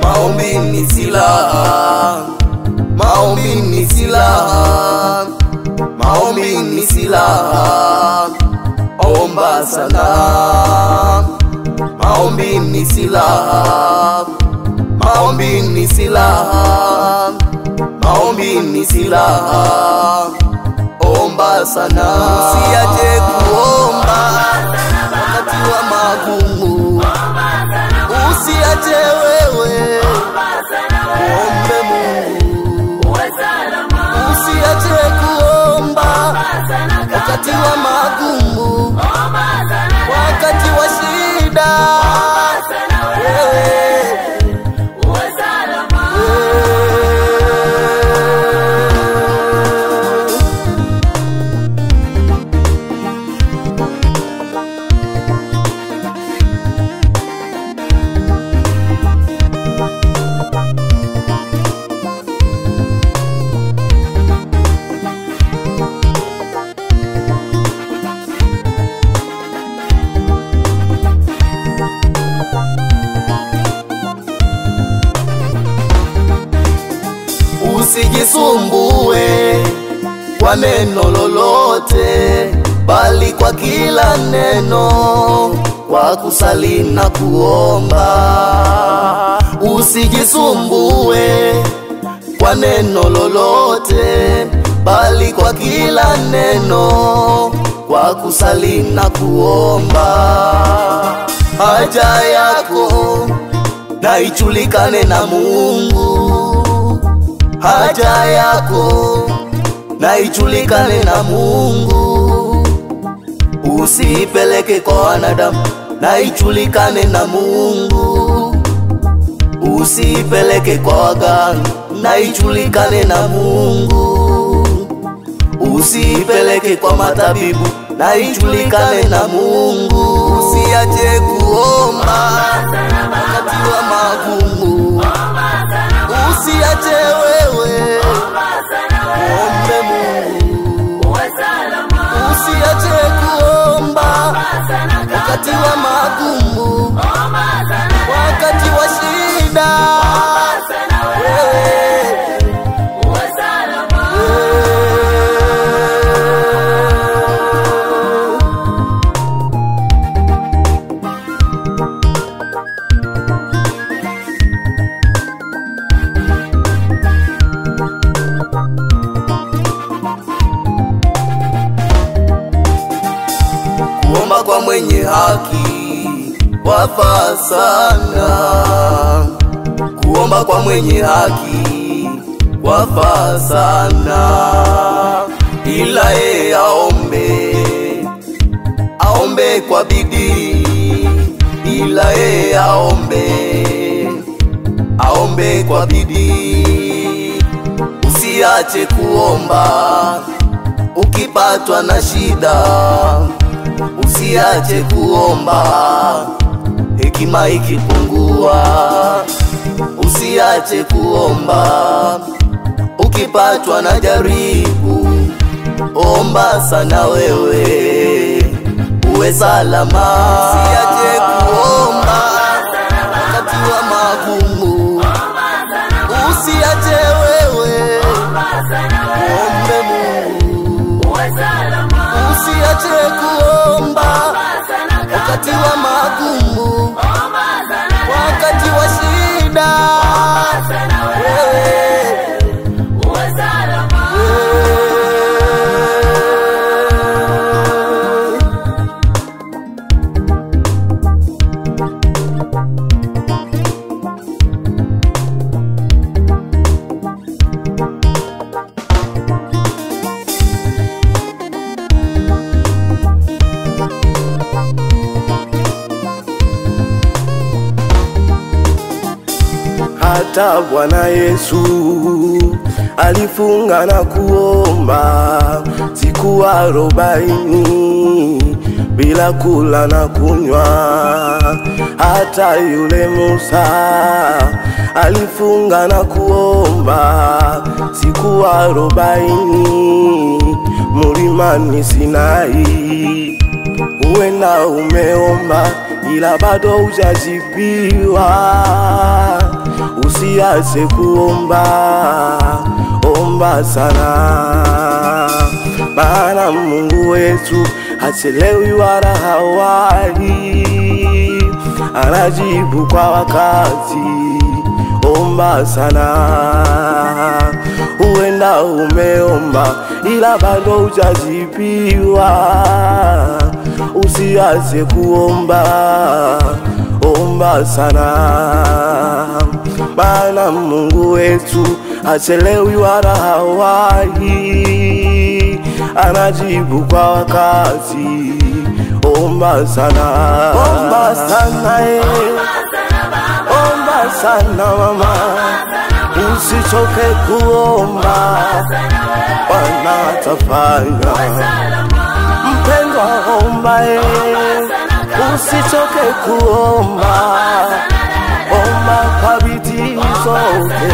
Maombi ni silaha, maombi ni silaha, maombi ni silaha, omba sana. Maombi ni silaha, maombi ni silaha, maombi ni silaha, omba sana. Usiache kuomba wakati wa magumu, usiache wewe muombe Mungu. Usiache kuomba wakati wa magumu, wakati wa shida. Usijisumbue kwa neno lolote, bali kwa kila neno kwa kusali na kuomba. Usijisumbue kwa neno lolote, bali kwa kila neno kwa kusali na kuomba. Haja yako na ijulikane na Mungu, haja yako na ijulikane na Mungu. Usipeleke kwa wanadamu, na ijulikane na Mungu. Usipeleke kwa waganga, na ijulikane na Mungu. Usipeleke kwa matabibu, na ijulikane na Mungu. Usiache kuomba wakati wa magumu, usiache wewe muombe Mungu. Usiache kuomba wakati wa magumu, wakati wa shida. Kuomba kwa mwenye haki wafaa sana, kuomba kwa mwenye haki wafaa sana. Ila yeye aombe kwa bidii, ila yeye aombe kwa bidii. Usiache kuomba ukipatwa na shida, usiache kuomba hekima ikipungua. Usiache kuomba ukipatwa na jaribu, omba sana wewe uwe salama. Usiache kuomba wakati wa magumu, usiache wewe muombe Mungu. Usiache kuomba wakati wa magumu, wakati wa shida. Hata Bwana Yesu alifunga na kuomba siku 40 bila kula na kunywa. Hata yule Musa alifunga na kuomba siku 40 mlimani Sinai. Uenda umeomba ila bado hujajibiwa, usiache kuomba, omba sana. Maana Mungu wetu hachelewi wala hawahi, anajibu kwa wakati, omba sana. Uenda umeomba ila bado hujajibiwa, usiache kuomba, omba sana. Maana Mungu wetu hachelewi wala hawahi, anajibu kwa wakati, omba sana. Omba sana omba sana mama, usichoke kuomba, Bwana atafanya. Mpendwa omba usichoke kuomba, omba kwa bidii zote,